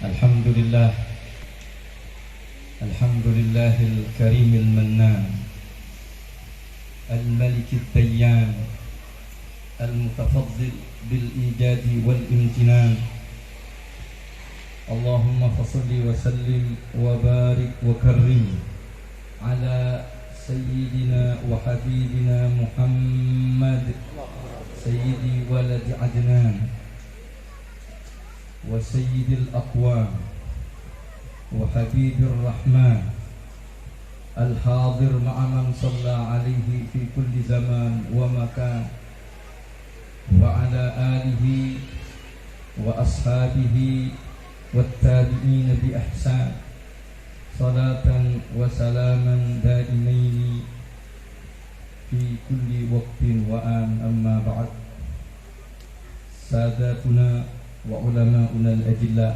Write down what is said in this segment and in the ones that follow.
الحمد لله الحمد لله الكريم المنان الملك الديان المتفضل بالإيجاد والامتنان اللهم فصل وسلم وبارك وكرم على سيدنا وحبيبنا محمد سيد ولد عدنان وسيد الأقوام وحبيب الرحمن الحاضر مع من صلى عليه في كل زمان ومكان وعلى آله وأصحابه والتابعين بإحسان صلاة وسلاما دائمين في كل وقت وآن. أما بعد، ساداتنا وعلماؤنا الأجلاء،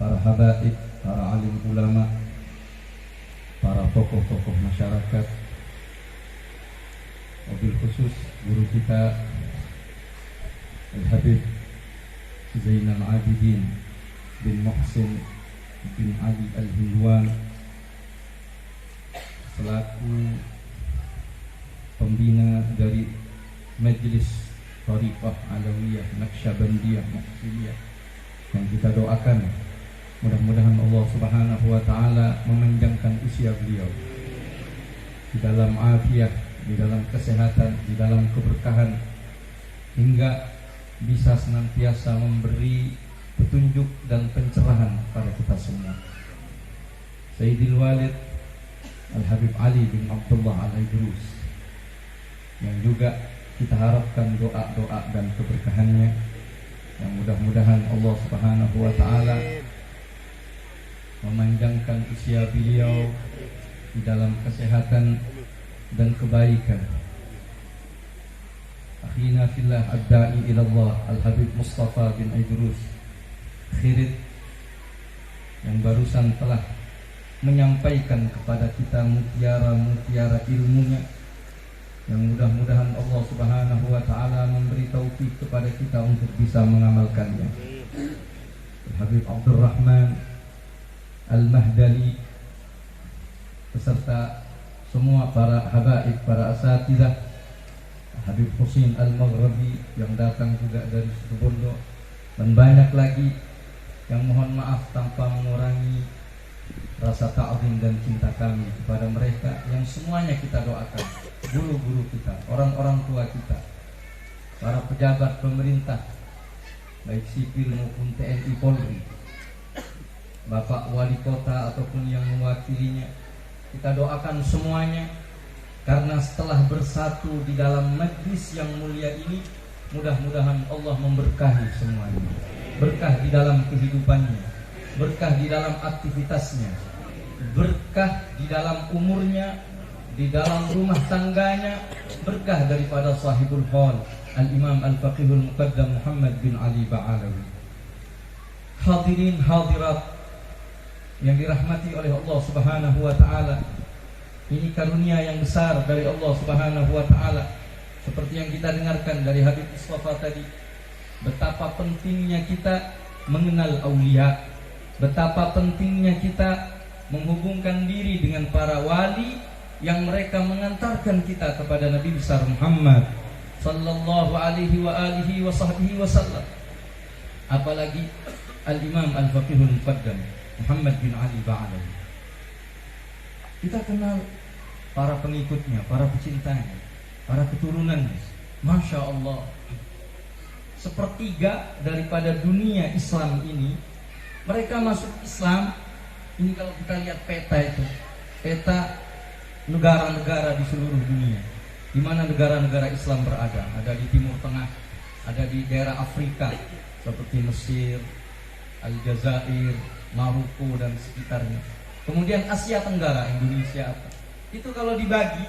para habaib, para alim ulama, para tokoh-tokoh masyarakat, wabil khusus guru kita Al-Habib Zainal Abidin bin Muhsin bin Ali Al-Hilwan selaku pembina dari Majelis Thariqah Alawiyah Naqsyabandiyah Muhsiniyah, yang kita doakan mudah-mudahan Allah Subhanahu wa taala memanjangkan usia beliau di dalam afiat, di dalam kesehatan, di dalam keberkahan, hingga bisa senantiasa memberi petunjuk dan pencerahan pada kita semua. Sayyidil Walid Al-Habib Ali bin Abdullah Al-Idrus, yang juga kita harapkan doa-doa dan keberkahannya, yang mudah-mudahan Allah Subhanahu wa taala memanjangkan usia beliau di dalam kesehatan dan kebaikan. Akhina fillah ad-da'i ila Allah Al-Habib Mustafa bin Idrus Khirit, yang barusan telah menyampaikan kepada kita mutiara-mutiara ilmunya, yang mudah-mudahan Allah Subhanahu wa taala memberi taufik kepada kita untuk bisa mengamalkannya. Habib Abdurrahman Al-Mahdali beserta semua para habaib, para asatidzah, Habib Husin Al-Maghribi yang datang juga dari Situbondo, dan banyak lagi yang mohon maaf tanpa mengurangi rasa ta'zim dan cinta kami kepada mereka, yang semuanya kita doakan, guru-guru kita, orang-orang tua kita, para pejabat pemerintah baik sipil maupun TNI Polri, Bapak Wali Kota ataupun yang mewakilinya, kita doakan semuanya, karena setelah bersatu di dalam majlis yang mulia ini, mudah-mudahan Allah memberkahi semuanya, berkah di dalam kehidupannya, berkah di dalam aktivitasnya, berkah di dalam umurnya, di dalam rumah tangganya, berkah daripada sahibul hal Al-Imam Al-Faqihul Muqaddam Muhammad bin Ali Ba'alawi. Hadirin hadirat yang dirahmati oleh Allah Subhanahu wa taala, ini karunia yang besar dari Allah Subhanahu wa taala, seperti yang kita dengarkan dari Habib Mustafa tadi, betapa pentingnya kita mengenal aulia, betapa pentingnya kita menghubungkan diri dengan para wali yang mereka mengantarkan kita kepada Nabi besar Muhammad sallallahu alaihi wa alihi wa sahbihi wasallam. Apalagi Al-Imam Al-Faqihul Muqaddam Muhammad bin Ali Ba'alawi. Kita kenal para pengikutnya, para pecintanya, para keturunannya. Masya Allah, sepertiga daripada dunia Islam ini, mereka masuk Islam. Ini kalau kita lihat peta itu, peta negara-negara di seluruh dunia, di mana negara-negara Islam berada. Ada di Timur Tengah, ada di daerah Afrika seperti Mesir, Aljazair, Maroko dan sekitarnya. Kemudian Asia Tenggara, Indonesia. Itu kalau dibagi,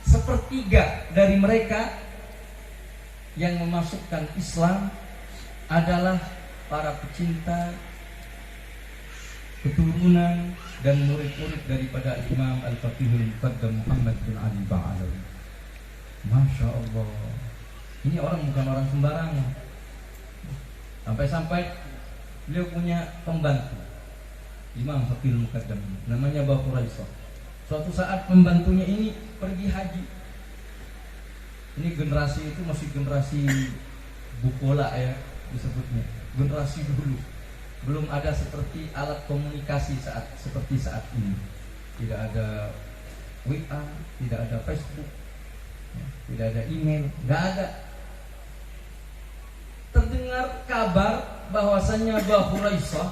sepertiga dari mereka yang memasukkan Islam adalah para pecinta, keturunan dan murid-murid daripada Imam Al-Faqihul Muqaddam Muhammad bin Ali Ba'alawi. Masya Allah, ini orang bukan orang sembarangan. Sampai-sampai beliau punya pembantu Imam Fakih Muqaddam, namanya Bapak Raisah. Suatu saat pembantunya ini pergi haji. Ini generasi itu masih generasi bukola ya disebutnya, generasi dulu. Belum ada seperti alat komunikasi seperti saat ini. Tidak ada WA, tidak ada Facebook, tidak ada email, nggak ada. Terdengar kabar bahwasannya Abu Hurairah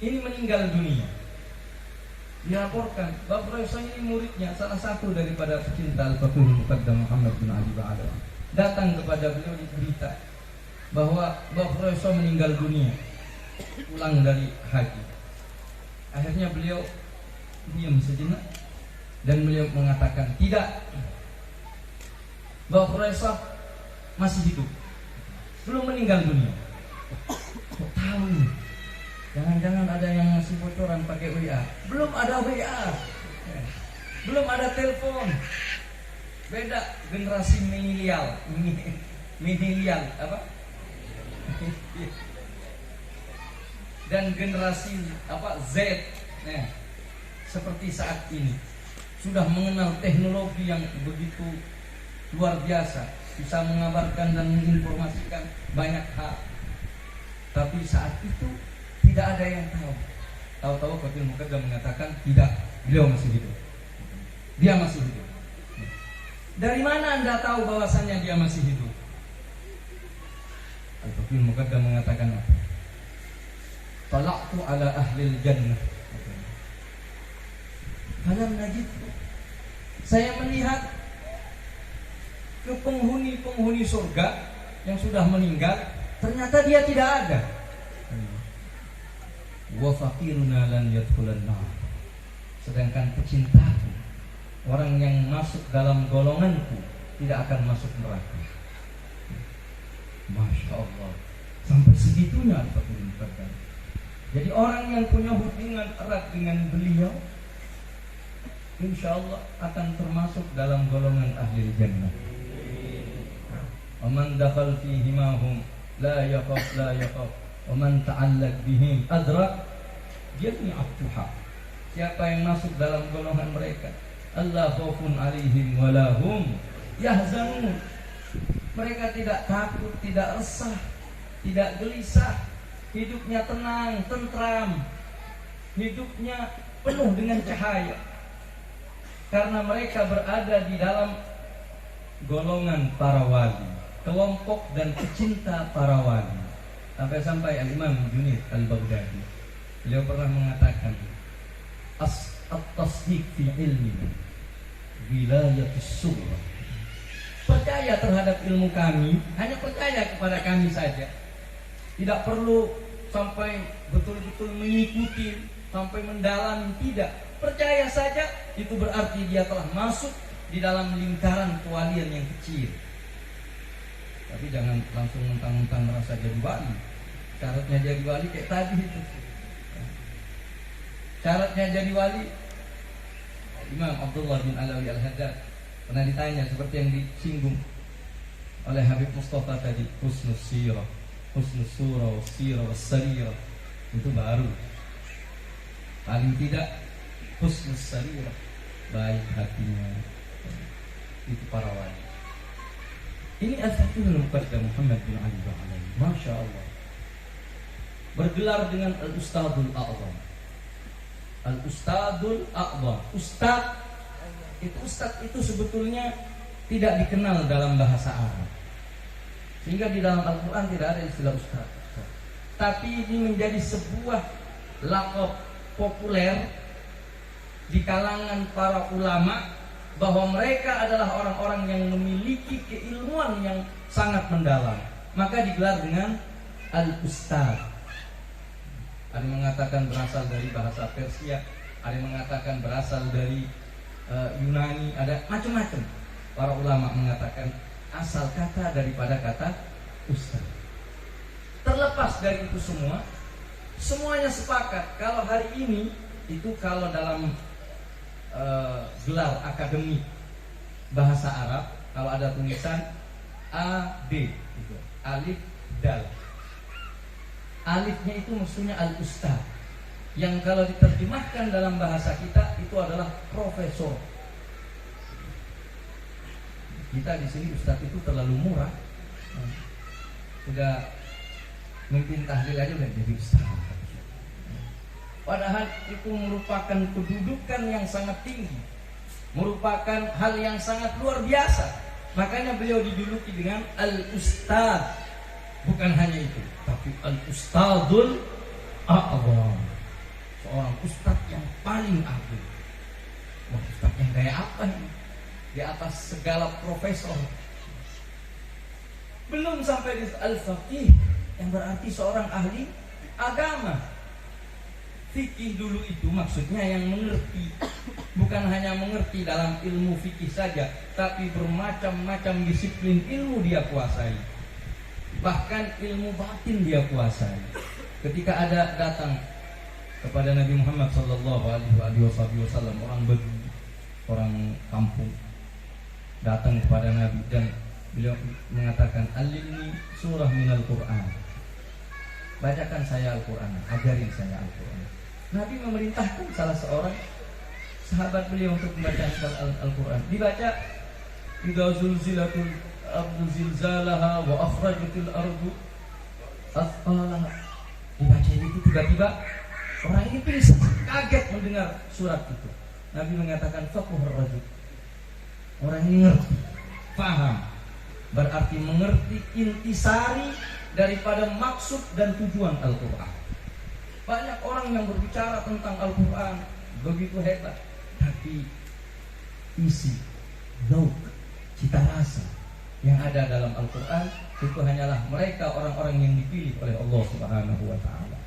ini meninggal dunia. Dilaporkan Abu Hurairah ini muridnya, salah satu daripada pecinta Al-Faqih Muqaddam Muhammad bin Ali Ba'ala, datang kepada beliau berita bahwa Abu Hurairah meninggal dunia, pulang dari haji. Akhirnya beliau diam sejenak dan beliau mengatakan, tidak, Abu Hurairah masih hidup, belum meninggal dunia. Kok tahu? Jangan-jangan ada yang ngasih bocoran pakai WA. Belum ada WA, belum ada telepon. Beda generasi milenial, apa? Dan generasi Z, seperti saat ini sudah mengenal teknologi yang begitu luar biasa, bisa mengabarkan dan menginformasikan banyak hal. Tapi saat itu tidak ada yang tahu. Tahu-tahu Fakih Muqaddam mengatakan tidak, beliau masih hidup. Dia masih hidup. Dari mana Anda tahu bahwasannya dia masih hidup? Fakih Muqaddam mengatakan apa? Talaqtu ala ahlil jannah. Falam najid. Saya melihat ke penghuni surga yang sudah meninggal, ternyata dia tidak ada. Wa faqiruna lan yadkhulan nar. Sedangkan pecintaku, orang yang masuk dalam golonganku, tidak akan masuk neraka. Masya Allah, sampai segitunya Al-Faqih Muqaddam. Jadi orang yang punya hubungan erat dengan beliau, insya Allah akan termasuk dalam golongan ahli jannah. Waman dakhal fihi mahum la yaqaf. Waman ta'allaq bihim adrak jami'at tuha. Siapa yang masuk dalam golongan mereka, Allah khaufun alaihim walahum yahzanun. Mereka tidak takut, tidak resah, tidak gelisah. Hidupnya tenang, tentram. Hidupnya penuh dengan cahaya. Karena mereka berada di dalam golongan para wali, kelompok dan pecinta para wali. Sampai Al-Imam Junaid Al-Baghdadi, beliau pernah mengatakan, at-tasdiq fi ilmi wilayatus surah. Percaya terhadap ilmu kami, hanya percaya kepada kami saja. Tidak perlu sampai betul-betul mengikuti, sampai mendalam, tidak. Percaya saja, itu berarti dia telah masuk di dalam lingkaran kewalian yang kecil. Tapi jangan langsung mentang-mentang merasa jadi wali. Syaratnya jadi wali kayak tadi itu. Syaratnya jadi wali, Imam Abdullah bin Alawi Al-Haddad pernah ditanya seperti yang disinggung oleh Habib Mustafa tadi, husnus sirah, husnus surah, sirah, sarirah, itu baru. Paling tidak husnus sarirah, baik hatinya, itu para wali. Ini Al-Faqih Muqaddam Muhammad bin Ali Ba'ala, Masya Allah, bergelar dengan Al-Ustadul A'zam. Al-Ustadul A'zam, Ustad itu sebetulnya tidak dikenal dalam bahasa Arab, sehingga di dalam Al-Quran tidak ada istilah Ustad. Tapi ini menjadi sebuah laqab populer di kalangan para ulama, bahwa mereka adalah orang-orang yang memiliki keilmuan yang sangat mendalam, maka digelar dengan Al-Ustad. Ada yang mengatakan berasal dari bahasa Persia, ada yang mengatakan berasal dari Yunani, ada macam-macam. Para ulama mengatakan asal kata daripada kata Ustad. Terlepas dari itu semua, semuanya sepakat kalau hari ini itu, kalau dalam gelar akademik bahasa Arab, kalau ada tulisan AD, gitu, alif dal, Alifnya itu maksudnya al-ustaz, yang kalau diterjemahkan dalam bahasa kita itu adalah profesor. Kita di sini ustaz itu terlalu murah. Sudah mungkin tahlil aja udah jadi ustaz. Padahal itu merupakan kedudukan yang sangat tinggi, merupakan hal yang sangat luar biasa. Makanya beliau dijuluki dengan al-ustaz. Bukan hanya itu, tapi al-ustadzul a'zam, seorang ustaz yang paling agung. Wah, ustaz yang kayak apa ini? Di atas segala profesor. Belum sampai di al-faqih, yang berarti seorang ahli agama. Fikih dulu itu maksudnya yang mengerti, bukan hanya mengerti dalam ilmu fikih saja, tapi bermacam-macam disiplin ilmu dia kuasai. Bahkan ilmu batin dia kuasai. Ketika ada datang kepada Nabi Muhammad sallallahu alaihi wasallam orang Badui, orang kampung, datang kepada Nabi dan beliau mengatakan, "Alimni surah minal Qur'an." Bacakan saya Al-Qur'an, ajarin saya Al-Qur'an. Nabi memerintahkan salah seorang sahabat beliau untuk membaca Al-Qur'an. Dibaca, "Idza zulzilatul ardu zilzalaha wa akhrajatil ardu athqalaha." Dibaca itu tiba-tiba orang ini pingsan, kaget mendengar surat itu. Nabi mengatakan, "Faqihur rajul." Orang ini ngerti, paham. Berarti mengerti intisari daripada maksud dan tujuan Al-Qur'an. Banyak orang yang berbicara tentang Al-Qur'an begitu hebat, tapi isi, zauk, cita rasa yang ada dalam Al-Qur'an itu hanyalah mereka orang-orang yang dipilih oleh Allah Subhanahu wa taala.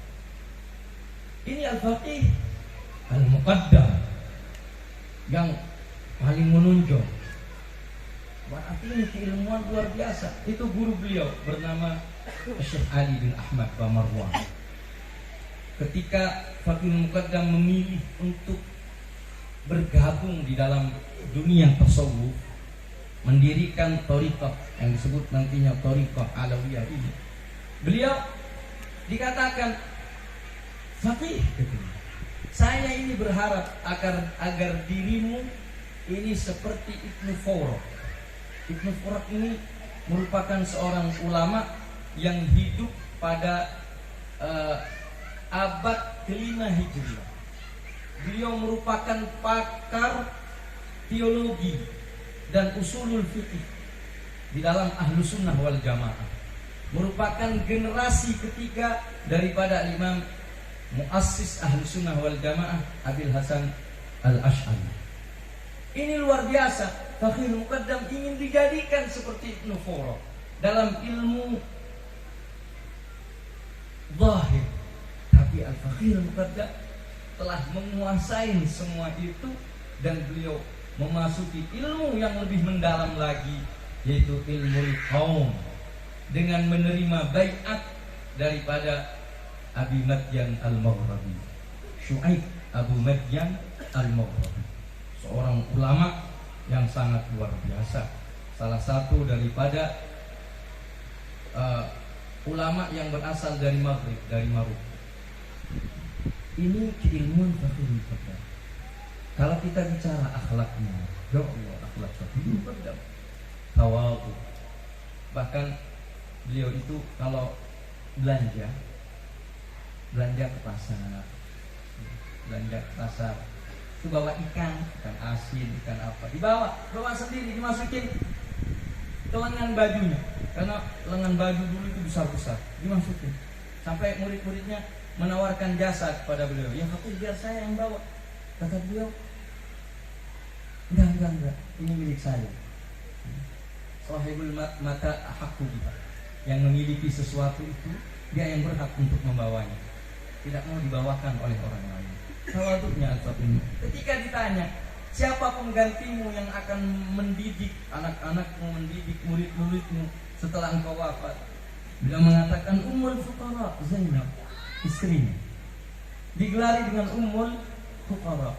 Ini al-faqih al-muqaddam yang paling menonjol. Berarti ini keilmuan luar biasa. Itu guru beliau bernama Syekh Ali bin Ahmad Bamarwan. Ketika Faqih Muqaddam memilih untuk bergabung di dalam dunia tasawuf, mendirikan thariqah yang disebut nantinya thariqah Alawiyah ini, beliau dikatakan, "Faqih, saya ini berharap agar dirimu ini seperti Ibnu Fawraq." Ibnu Fawraq ini merupakan seorang ulama yang hidup pada abad ke-5 Hijriah. Beliau merupakan pakar teologi dan usulul fikih di dalam Ahlus Sunnah wal Jamaah. Merupakan generasi ketiga daripada Imam Muassis Ahlus Sunnah wal Jamaah Abil Hasan Al-Asy'ari. Ini luar biasa. Faqih Muqaddam ingin dijadikan seperti Ibnu Fawraq dalam ilmu zahir. Tapi Al-Faqih Muqaddam telah menguasai semua itu dan beliau memasuki ilmu yang lebih mendalam lagi, yaitu ilmu qaum, dengan menerima baiat daripada Abi Madyan Al-Maghrabi, Syuaib Abu Madyan Al-Maghrabi, seorang ulama yang sangat luar biasa, salah satu daripada ulama yang berasal dari Maghrib, dari Maroko. Ini keilmuan Faqih Muqaddam. Kalau kita bicara akhlaknya, ya Allah, akhlak Faqih Muqaddam, tawadhu. Bahkan beliau itu kalau belanja ke pasar, itu bawa ikan asin, ikan apa, bawa sendiri, dimasukin ke lengan bajunya, karena lengan baju dulu itu besar-besar, dimasukin. Sampai murid-muridnya menawarkan jasa kepada beliau, "Ya Faqih, biar saya yang bawa." Kata beliau, enggak, ini milik saya. Sahibul mata ahakku kita, yang memiliki sesuatu itu dia yang berhak untuk membawanya, tidak mau dibawakan oleh orang lain. Tawadhu'nya Al-Faqih. Ketika ditanya, "Siapa penggantimu yang akan mendidik anak-anakmu, mendidik murid-muridmu setelah engkau wafat?" Beliau mengatakan, "Ummul Fuqara, Zainab, istrinya." Digelari dengan Ummul Fuqara,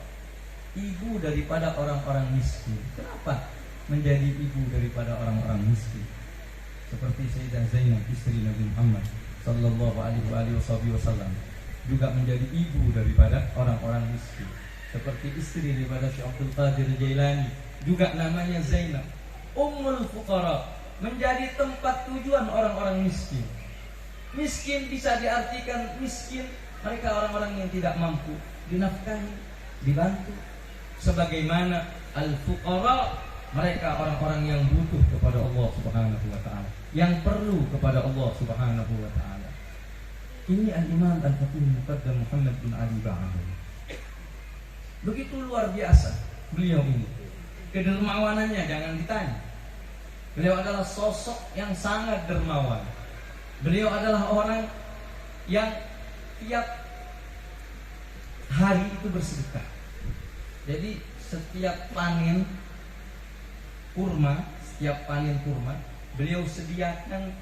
ibu daripada orang-orang miskin. Kenapa menjadi ibu daripada orang-orang miskin? Seperti Sayyidah Zainab, istri Nabi Muhammad sallallahu alaihi wasallam juga menjadi ibu daripada orang-orang miskin. Seperti istri daripada Syekh Abdul Qadir Jailani, juga namanya Zainab, Ummul Fuqara, menjadi tempat tujuan orang-orang miskin. Miskin bisa diartikan miskin mereka orang-orang yang tidak mampu dinafkahi, dibantu. Sebagaimana al-fuqara, mereka orang-orang yang butuh kepada Allah Subhanahu wa taala, yang perlu kepada Allah Subhanahu wa taala. Ini al-Imam Al-Faqih Muqaddam Muhammad bin Ali Ba'alawi. Begitu luar biasa beliau ini. Kedermawanannya jangan ditanya. Beliau adalah sosok yang sangat dermawan. Beliau adalah orang yang tiap hari itu bersedekah. Jadi setiap panen kurma, beliau sediakan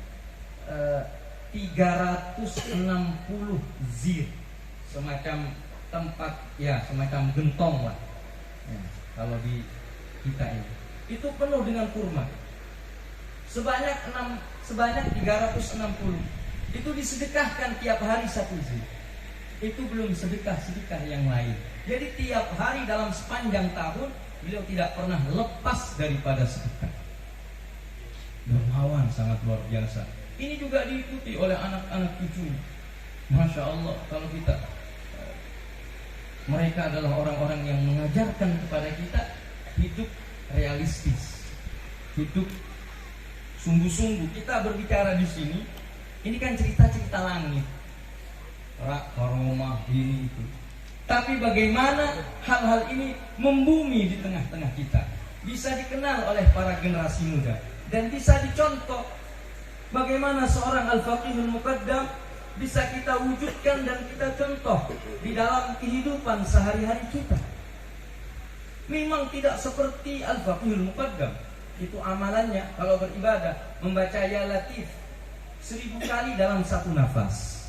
360 zir, semacam tempat, ya semacam gentong lah ya, kalau di kita ini itu penuh dengan kurma sebanyak 360. Itu disedekahkan tiap hari 1 zir. Itu belum sedekah yang lain. Jadi tiap hari dalam sepanjang tahun beliau tidak pernah lepas daripada sedekah. Dermawan sangat luar biasa. Ini juga diikuti oleh anak-anak cucunya. Masya Allah, kalau kita, mereka adalah orang-orang yang mengajarkan kepada kita hidup realistis, hidup sungguh-sungguh. Kita berbicara di sini, ini kan cerita-cerita langit, karomah ini itu. Tapi bagaimana hal-hal ini membumi di tengah-tengah kita, bisa dikenal oleh para generasi muda dan bisa dicontoh. Bagaimana seorang Al-Faqihul Muqaddam bisa kita wujudkan dan kita contoh di dalam kehidupan sehari-hari kita. Memang tidak seperti Al-Faqihul Muqaddam. Itu amalannya kalau beribadah membaca Ya Latif 1000 kali dalam satu nafas.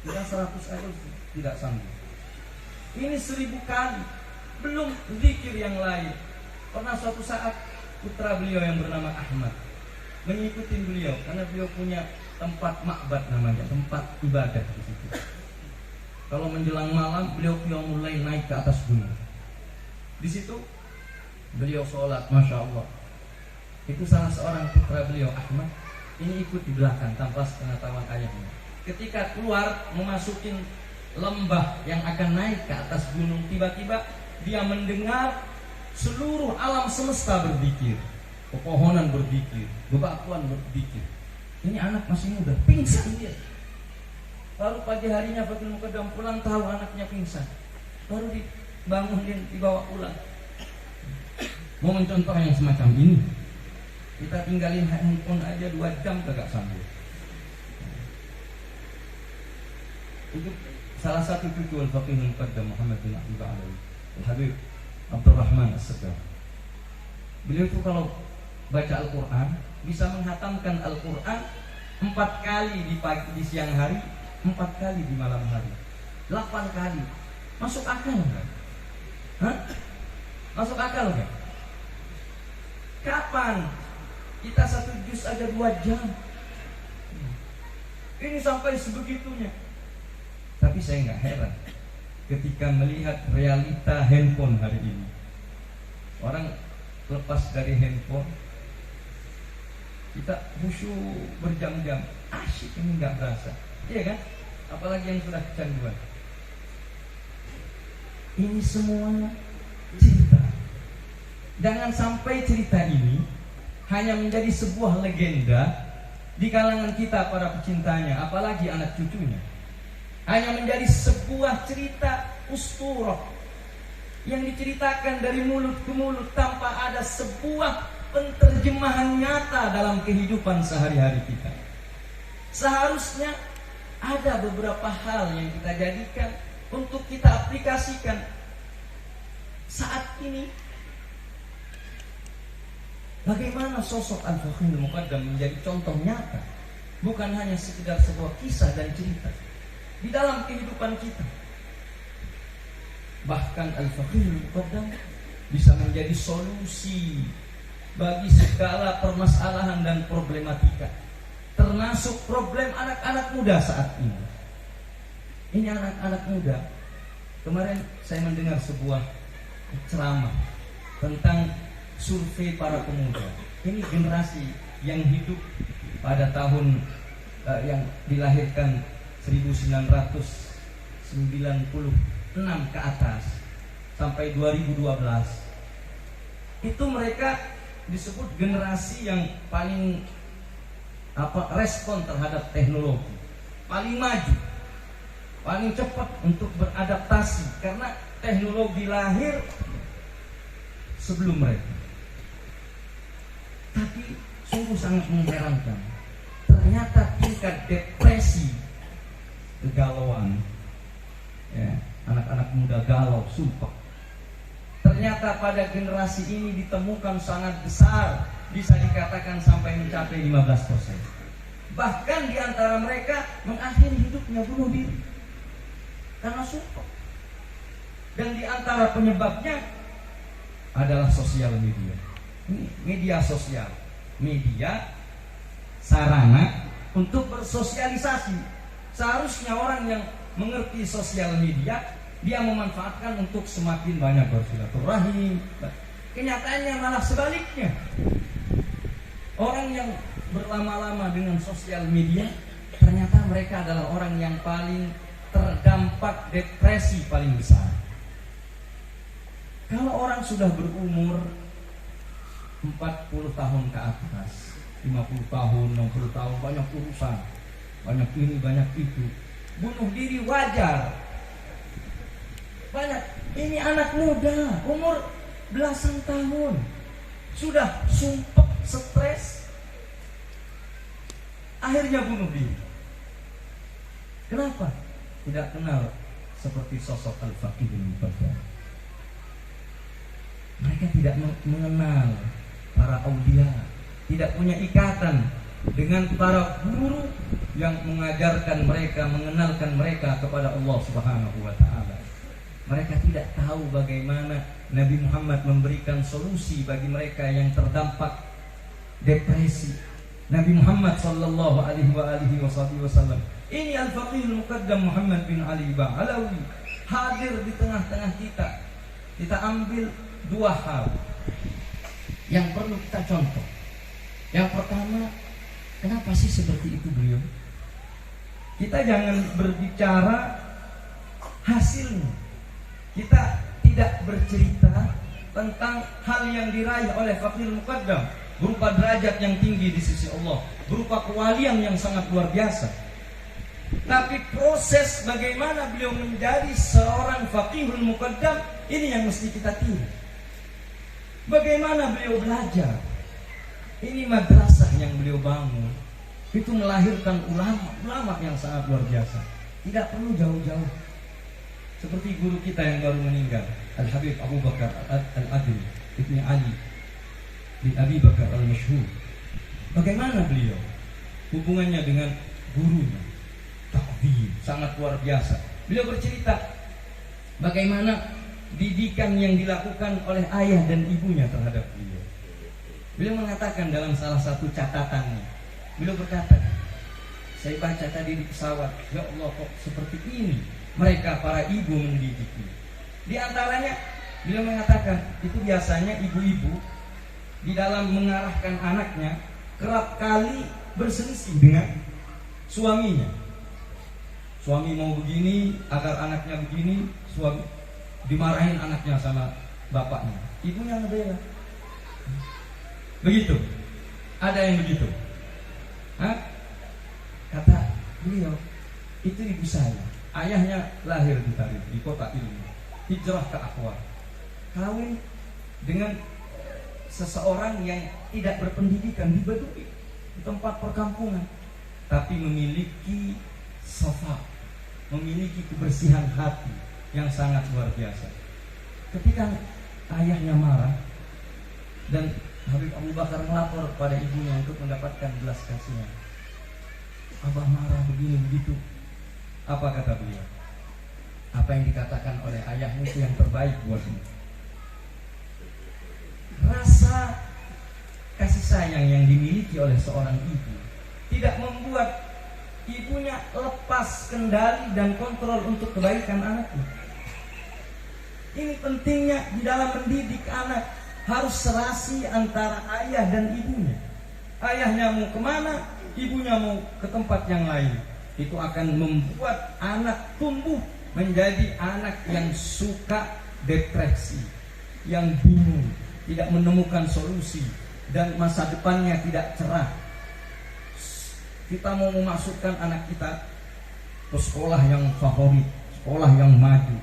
Tidak 100 kali, tidak sanggup. Ini 1000 kali, belum zikir yang lain. Pernah suatu saat putra beliau yang bernama Ahmad mengikuti beliau karena beliau punya tempat makbad namanya, tempat ibadah di situ. Kalau menjelang malam beliau mulai naik ke atas gunung. Di situ beliau sholat, masya Allah. Itu salah seorang putra beliau Ahmad ini ikut di belakang tanpa sepengetahuan ayahnya. Ketika keluar memasukin lembah yang akan naik ke atas gunung, tiba-tiba dia mendengar seluruh alam semesta berzikir, pepohonan berzikir, bebatuan berzikir. Ini anak masih muda, pingsan dia. Baru pagi harinya Faqihul Muqaddam pulang, tahu anaknya pingsan. Baru dibangun dan dibawa pulang. Mau mencontoh yang semacam ini, kita tinggalin handphone aja 2 jam kagak sanggup. Itu salah satu cucu Al-Faqihul Muqaddam Muhammad bin Ali Ba'alawi, Al-Habib Abdurrahman As-Segar. Beliau itu kalau baca Al-Quran bisa menghatamkan Al-Quran 4 kali di pagi, di siang hari, 4 kali di malam hari, 8 kali. Masuk akal kan? Hah? Masuk akal kan? Kapan kita 1 juz aja 2 jam? Ini sampai sebegitunya. Tapi saya nggak heran ketika melihat realita handphone hari ini. Orang lepas dari handphone, kita khusyuk berjam-jam, asyik ini nggak berasa, iya kan? Apalagi yang sudah kecanduan. Ini semuanya cerita. Jangan sampai cerita ini hanya menjadi sebuah legenda di kalangan kita para pecintanya, apalagi anak cucunya. Hanya menjadi sebuah cerita usturah yang diceritakan dari mulut ke mulut tanpa ada sebuah penterjemahan nyata dalam kehidupan sehari-hari kita. Seharusnya ada beberapa hal yang kita jadikan untuk kita aplikasikan saat ini. Bagaimana sosok Al-Faqihul Muqaddam menjadi contoh nyata, bukan hanya sekedar sebuah kisah dan cerita di dalam kehidupan kita. Bahkan Al-Faqihul Muqaddam bisa menjadi solusi bagi segala permasalahan dan problematika termasuk problem anak-anak muda saat ini. Ini anak-anak muda. Kemarin saya mendengar sebuah ceramah tentang survei para pemuda. Ini generasi yang hidup pada tahun yang dilahirkan 1996 ke atas sampai 2012. Itu mereka disebut generasi yang paling respon terhadap teknologi, paling maju, paling cepat untuk beradaptasi karena teknologi lahir sebelum mereka. Tapi sungguh sangat mengherankan, ternyata tingkat depresi, kegalauan, ya, anak-anak muda galau, sumpah. Ternyata pada generasi ini ditemukan sangat besar, bisa dikatakan sampai mencapai 15%. Bahkan di antara mereka mengakhiri hidupnya bunuh diri karena sumpah. Dan di antara penyebabnya adalah sosial media. Ini media sosial, media sarana untuk bersosialisasi. Seharusnya orang yang mengerti sosial media, dia memanfaatkan untuk semakin banyak bersilaturahim. Kenyataannya malah sebaliknya. Orang yang berlama-lama dengan sosial media, ternyata mereka adalah orang yang paling terdampak depresi paling besar. Kalau orang sudah berumur 40 tahun ke atas, 50 tahun, 60 tahun, banyak urusan, banyak ini, banyak itu, bunuh diri wajar. Banyak. Ini anak muda, umur belasan tahun, sudah sumpah, stres, akhirnya bunuh diri. Kenapa? Tidak kenal seperti sosok Al-Faqih bin Muqaddam. Mereka tidak mengenal para aulia, tidak punya ikatan dengan para guru yang mengajarkan mereka, mengenalkan mereka kepada Allah Subhanahu wa taala. Mereka tidak tahu bagaimana Nabi Muhammad memberikan solusi bagi mereka yang terdampak depresi. Nabi Muhammad sallallahu alaihi wasallam. Ini Al-Faqih Al-Muqaddam Muhammad bin Ali Ba'alawi hadir di tengah-tengah kita. Kita ambil dua hal yang perlu kita contoh. Yang pertama, kenapa sih seperti itu beliau? Kita jangan berbicara hasilnya. Kita tidak bercerita tentang hal yang diraih oleh Faqih Al-Muqaddam berupa derajat yang tinggi di sisi Allah, berupa kewalian yang sangat luar biasa. Tapi proses bagaimana beliau menjadi seorang Faqihul Muqaddam, ini yang mesti kita tiru. Bagaimana beliau belajar? Ini madrasah yang beliau bangun, itu melahirkan ulama yang sangat luar biasa. Tidak perlu jauh-jauh. Seperti guru kita yang baru meninggal, Al-Habib Abu Bakar Al-Adil Ibn Ali bin Abi Bakar Al-Mashhur. Bagaimana beliau hubungannya dengan gurunya? Ta'zim, sangat luar biasa. Beliau bercerita bagaimana didikan yang dilakukan oleh ayah dan ibunya terhadap beliau. Beliau mengatakan dalam salah satu catatannya, beliau berkata, saya baca tadi di pesawat, ya Allah kok seperti ini mereka para ibu mendidiknya. Di antaranya beliau mengatakan, itu biasanya ibu-ibu di dalam mengarahkan anaknya kerap kali berselisih dengan suaminya. Suami mau begini agar anaknya begini, suami dimarahin anaknya sama bapaknya, ibunya ngebela. Begitu. Ada yang begitu. Kata beliau, itu ibu saya. Ayahnya lahir di Tarif, di kota ilmu, hijrah ke Akhwar, kawin dengan seseorang yang tidak berpendidikan di Badui, di tempat perkampungan, tapi memiliki safa, memiliki kebersihan hati yang sangat luar biasa. Ketika ayahnya marah dan Habib Abu Bakar melapor pada ibunya untuk mendapatkan belas kasihan, abah marah begini begitu. Apa kata beliau? Apa yang dikatakan oleh ayahnya itu yang terbaik buatmu. Rasa kasih sayang yang dimiliki oleh seorang ibu tidak membuat ibunya lepas kendali dan kontrol untuk kebaikan anaknya. Ini pentingnya di dalam mendidik anak, harus serasi antara ayah dan ibunya. Ayahnya mau kemana, ibunya mau ke tempat yang lain. Itu akan membuat anak tumbuh menjadi anak yang suka depresi, yang bingung, tidak menemukan solusi, dan masa depannya tidak cerah. Kita mau memasukkan anak kita ke sekolah yang favorit, sekolah yang maju,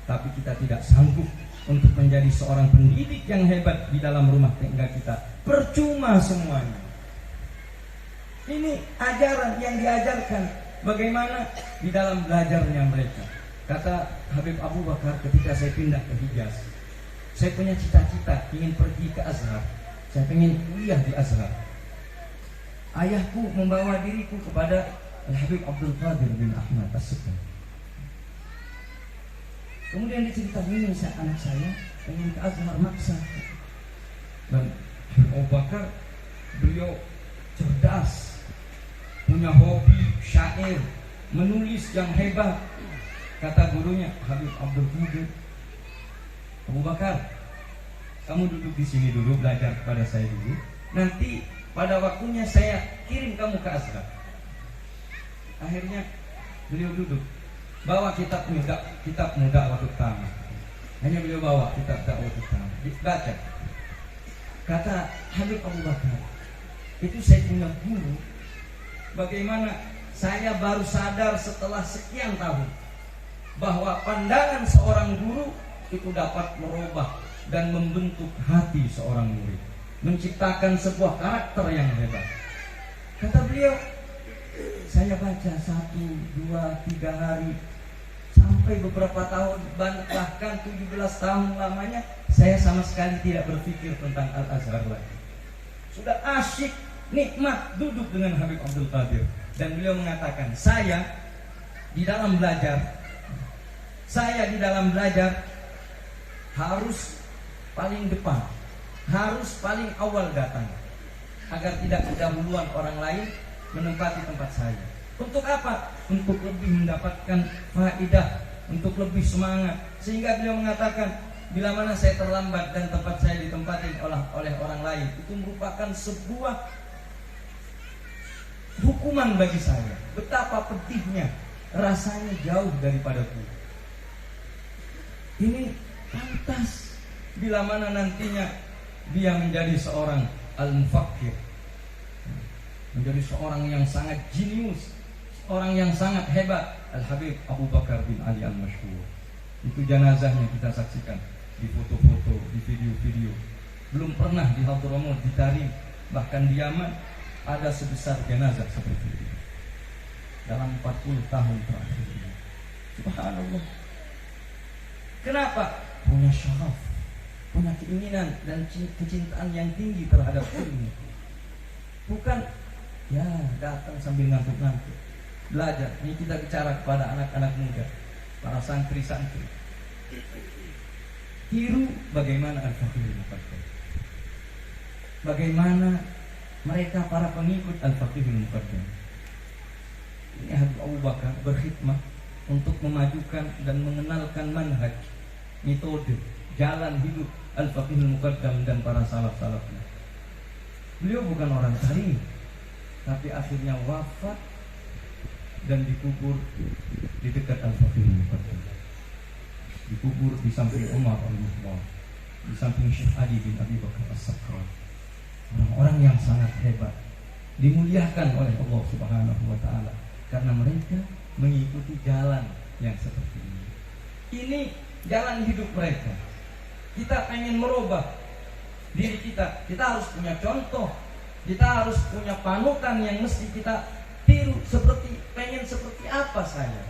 tapi kita tidak sanggup untuk menjadi seorang pendidik yang hebat di dalam rumah tangga kita. Percuma semuanya. Ini ajaran yang diajarkan bagaimana di dalam belajarnya mereka. Kata Habib Abu Bakar ketika saya pindah ke Hijaz, saya punya cita-cita ingin pergi ke Azhar. Saya ingin kuliah di Azhar. Ayahku membawa diriku kepada Al-Habib Abdul Qadir bin Ahmad As-Sukun. Kemudian diceritakan ini anak saya ingin ke Azhar maksa. Dan Abu Bakar, beliau cerdas, punya hobi syair, menulis yang hebat. Kata gurunya Habib Abdul Qadir, Abu Bakar, kamu duduk di sini dulu, belajar kepada saya dulu. Nanti pada waktunya saya kirim kamu ke Azhar. Akhirnya beliau duduk, bawa kitab muda waktu tamat. Hanya beliau bawa kitab waktu tamat, dibaca. Kata Habib Abu Bakar, itu saya punya guru. Bagaimana saya baru sadar setelah sekian tahun bahwa pandangan seorang guru itu dapat merubah dan membentuk hati seorang murid, menciptakan sebuah karakter yang hebat. Kata beliau, saya baca 1, 2, 3 hari sampai beberapa tahun, bahkan 17 tahun lamanya, saya sama sekali tidak berpikir tentang Al-Azhar lagi. Sudah asyik, nikmat duduk dengan Habib Abdul Qadir. Dan beliau mengatakan, saya di dalam belajar harus paling depan, harus paling awal datang, agar tidak kedahuluan orang lain menempati tempat saya. Untuk apa? Untuk lebih mendapatkan faedah, untuk lebih semangat. Sehingga beliau mengatakan, bila mana saya terlambat dan tempat saya ditempati oleh orang lain, itu merupakan sebuah hukuman bagi saya. Betapa pedihnya, rasanya jauh daripadaku. Ini pantas bila mana nantinya dia menjadi seorang al-mufakkir, menjadi seorang yang sangat jenius, orang yang sangat hebat. Al-Habib Abu Bakar bin Ali Al-Mashhur. Itu jenazahnya kita saksikan di foto-foto, di video-video. Belum pernah di Hadramaut, di Tarim, bahkan di Yaman ada sebesar jenazah seperti ini dalam 40 tahun terakhir ini. Subhanallah. Kenapa? Punya syaraf, punya keinginan dan kecintaan yang tinggi terhadap ilmu. Bukan ya datang sambil ngantuk-ngantuk. Belajar. Ini kita bicara kepada anak-anak muda, para santri-santri. Tiru bagaimana Al-Faqihul Muqaddam, bagaimana mereka para pengikut Al-Faqihul Muqaddam. Ini Habib Abu Bakar berkhidmah untuk memajukan dan mengenalkan manhaj, metode, jalan hidup Al-Faqihul Muqaddam dan para salaf-salafnya. Beliau bukan orang Tarim, tapi akhirnya wafat dan dikubur di dekat Al-Faqihul Muqaddam. Dikubur di samping Umar al-Muhtar, di samping Syekh Ali bin Abi Bakar As-Sakran. Orang-orang yang sangat hebat, dimuliakan oleh Allah Subhanahu wa Ta'ala karena mereka mengikuti jalan yang seperti ini. Ini jalan hidup mereka. Kita pengen merubah diri kita, kita harus punya contoh, kita harus punya panutan yang mesti kita tiru. Pengen seperti apa saya?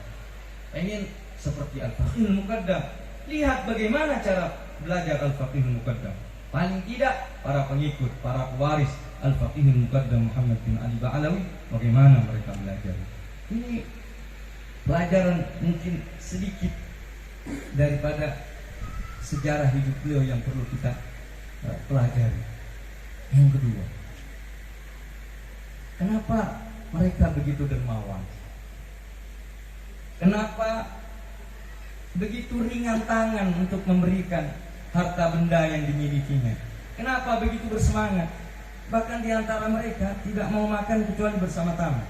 Pengen seperti Al-Faqihul Muqaddam. Lihat bagaimana cara belajar Al-Faqihul Muqaddam. Paling tidak para pengikut, para pewaris Al-Faqihul Muqaddam Muhammad bin Ali Ba'alawi, bagaimana mereka belajar. Ini pelajaran mungkin sedikit daripada sejarah hidup beliau yang perlu kita pelajari. Yang kedua, kenapa mereka begitu dermawan? Kenapa begitu ringan tangan untuk memberikan harta benda yang dimilikinya? Kenapa begitu bersemangat? Bahkan di antara mereka tidak mau makan kecuali bersama tamu.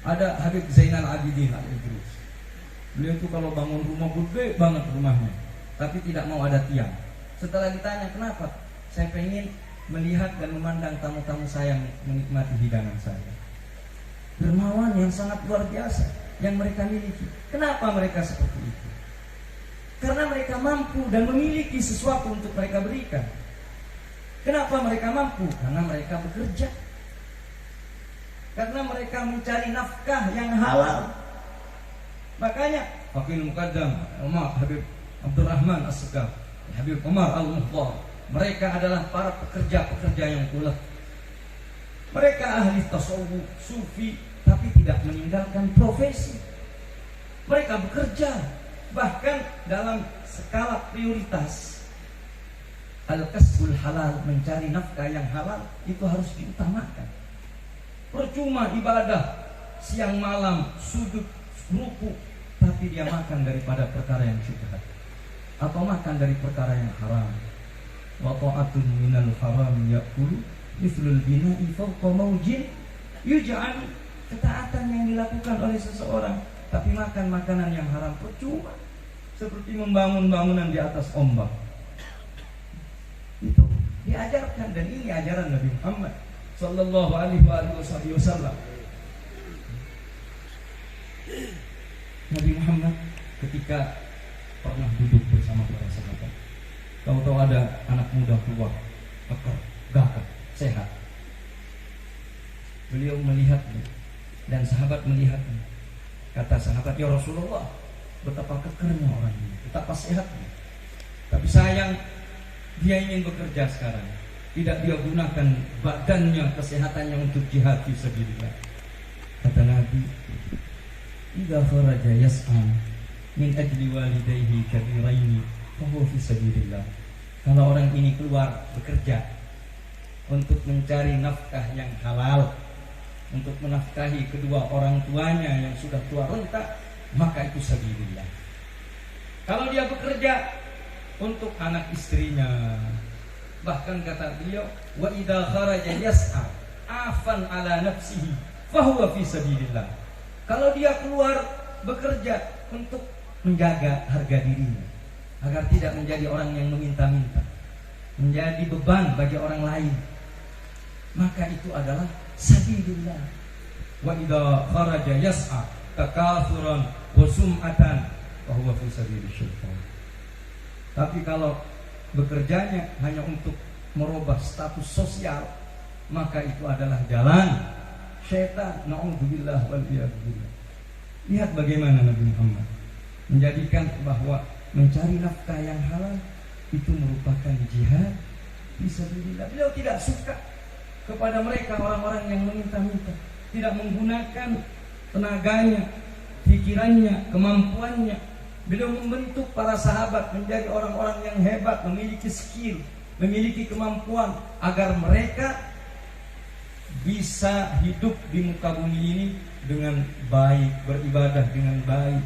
Ada Habib Zainal Abidin Al-Idrus. Beliau itu kalau bangun rumah gede banget rumahnya, tapi tidak mau ada tiang. Setelah ditanya kenapa, saya pengen melihat dan memandang tamu-tamu saya menikmati hidangan saya. Dermawan yang sangat luar biasa yang mereka miliki. Kenapa mereka seperti itu? Karena mereka mampu dan memiliki sesuatu untuk mereka berikan. Kenapa mereka mampu? Karena mereka bekerja. Karena mereka mencari nafkah yang halal. Makanya Fakil Muqaddam Umar Habib Abdurrahman As-Segaf, Habib Umar Al-Mukhtar, mereka adalah para pekerja-pekerja yang ulet. Mereka ahli tasawuf, sufi, tapi tidak meninggalkan profesi. Mereka bekerja, bahkan dalam skala prioritas al-kasbul halal, mencari nafkah yang halal itu harus diutamakan. Percuma ibadah siang malam sujud ruku, tapi dia makan daripada perkara yang syubhat, atau makan dari perkara yang haram. Wa ta'atun minal haram ya'kulu mithlul bina'i fawqa mawjin yuj'al. Ketaatan yang dilakukan oleh seseorang tapi makan makanan yang haram percuma, seperti membangun bangunan di atas ombak. Itu diajarkan, dan ini ajaran Nabi Muhammad sallallahu alaihi wasallam. Nabi Muhammad ketika pernah duduk bersama para sahabat, tahu-tahu ada anak muda keluar, gagah, sehat. Beliau melihatnya dan sahabat melihatnya. Kata sahabat, ya Rasulullah, betapa kekernya orang ini, betapa sehatnya. Tapi sayang, dia ingin bekerja sekarang. Tidak dia gunakan badannya, kesehatannya untuk jihad fi sabilillah. Kata Nabi, idza kharaja yas'a min ajli walidayhi kabiraini fa huwa fi sabilillah. Kalau orang ini keluar bekerja untuk mencari nafkah yang halal, untuk menafkahi kedua orang tuanya yang sudah tua renta, maka itu sabilillah. Kalau dia bekerja untuk anak istrinya, bahkan kata beliau, wa idza kharaja yas'a afan ala nafsihi fa huwa fi sabilillah. Kalau dia keluar bekerja untuk menjaga harga dirinya, agar tidak menjadi orang yang meminta-minta, menjadi beban bagi orang lain, maka itu adalah sabilillah. Wa idza kharaja yas'a takathuran wa sum'atan fa huwa fi sabilis syaitan. Tapi kalau bekerjanya hanya untuk merubah status sosial, maka itu adalah jalan syaitan. Na'udzubillah wal iyadzubillah. Lihat bagaimana Nabi Muhammad menjadikan bahwa mencari nafkah yang halal itu merupakan jihad fisabilillah. Beliau tidak suka kepada mereka orang-orang yang meminta-minta, tidak menggunakan tenaganya, pikirannya, kemampuannya. Beliau membentuk para sahabat menjadi orang-orang yang hebat, memiliki skill, memiliki kemampuan, agar mereka bisa hidup di muka bumi ini dengan baik, beribadah dengan baik.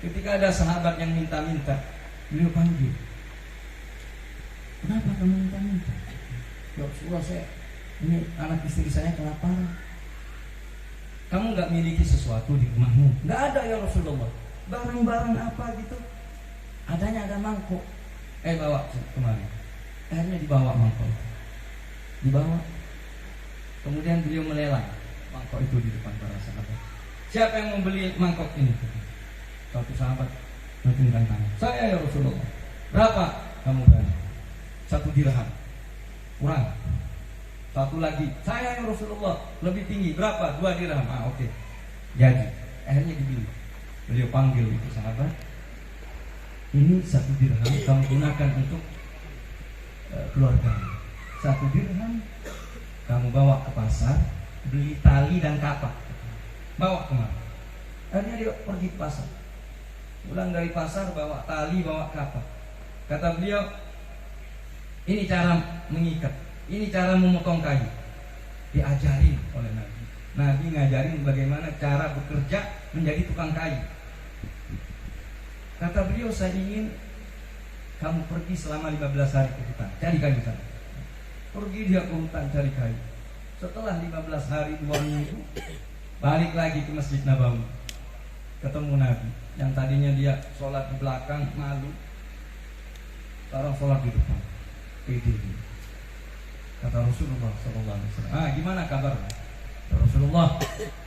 Ketika ada sahabat yang minta-minta, beliau panggil, kenapa kamu minta-minta? Ya Rasulullah, ini anak istri saya kelaparan. Kamu gak miliki sesuatu di rumahmu? Gak ada ya Rasulullah. Barang-barang apa gitu? Adanya ada mangkuk. Bawa kemari. Akhirnya dibawa mangkuk. Dibawa. Kemudian beliau melelang mangkok itu di depan para sahabat. Siapa yang mau beli mangkok ini? Satu sahabat menunjukkan tangan. Saya ya Rasulullah. Berapa kamu berani? 1 dirham. Kurang. Satu lagi. Saya ya Rasulullah. Lebih tinggi. Berapa? 2 dirham. Oke. Jadi akhirnya dibeli. Beliau panggil itu sahabat. Ini 1 dirham kamu gunakan untuk keluarga. 1 dirham kamu bawa ke pasar, beli tali dan kapak, bawa kemana? Akhirnya dia pergi ke pasar. Pulang dari pasar bawa tali, bawa kapak. Kata beliau, ini cara mengikat, ini cara memotong kayu. Diajari oleh Nabi. Nabi ngajarin bagaimana cara bekerja menjadi tukang kayu. Kata beliau, saya ingin kamu pergi selama 15 hari ke hutan, cari kayu sana. Pergi dia ke hutan cari kayu. Setelah 15 hari 2 minggu, balik lagi ke Masjid Nabawi, ketemu Nabi. Yang tadinya dia sholat di belakang malu, sekarang sholat di depan. Pede. Kata Rasulullah SAW, gimana kabarnya? Rasulullah,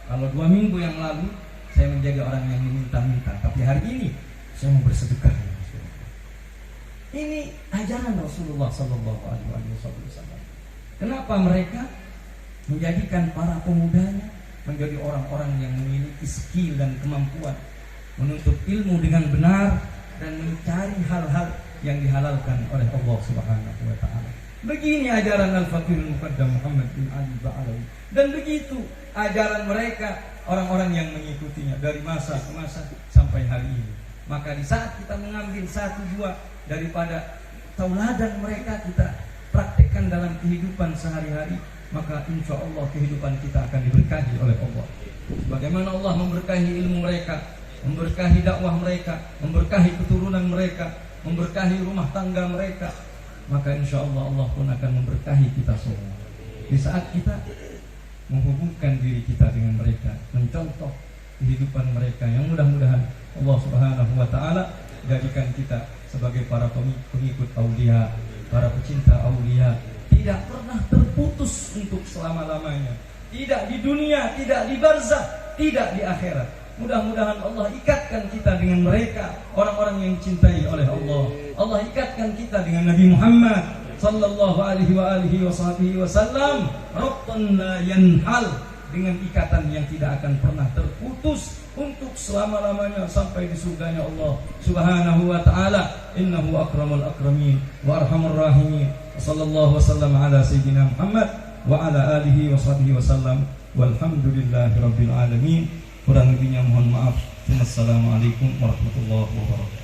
kalau 2 minggu yang lalu saya menjadi orang yang meminta-minta, tapi hari ini saya mau bersedekah. Ini ajaran Rasulullah SAW. Kenapa mereka menjadikan para pemudanya menjadi orang-orang yang memiliki skill dan kemampuan menuntut ilmu dengan benar dan mencari hal-hal yang dihalalkan oleh Allah Subhanahu wa taala. Begini ajaran Al-Faqihul Muqaddam Muhammad bin Ali Ba'alawi. Dan begitu ajaran mereka, orang-orang yang mengikutinya dari masa ke masa sampai hari ini. Maka di saat kita mengambil 1-2 daripada tauladan mereka, kita praktekkan dalam kehidupan sehari-hari, maka insya Allah kehidupan kita akan diberkahi oleh Allah. Bagaimana Allah memberkahi ilmu mereka, memberkahi dakwah mereka, memberkahi keturunan mereka, memberkahi rumah tangga mereka, maka insya Allah Allah pun akan memberkahi kita semua. Di saat kita menghubungkan diri kita dengan mereka, mencontoh kehidupan mereka, yang mudah-mudahan Allah Subhanahu wa taala jadikan kita sebagai para pengikut aulia, para pecinta aulia, tidak pernah terputus untuk selama-lamanya. Tidak di dunia, tidak di barzakh, tidak di akhirat. Mudah-mudahan Allah ikatkan kita dengan mereka, orang-orang yang dicintai oleh Allah. Allah ikatkan kita dengan Nabi Muhammad sallallahu alaihi wa alihi wasallam, rabtan la yanhal, dengan ikatan yang tidak akan pernah terputus untuk selama-lamanya sampai di surganya Allah Subhanahu wa taala. Innahu akramul akramin wa arhamur rahimin. Sallallahu wasallam ala sayyidina Muhammad wa ala alihi wasallam. Walhamdulillahi rabbil alamin. Kurang lebihnya mohon maaf. Wassalamualaikum warahmatullahi wabarakatuh.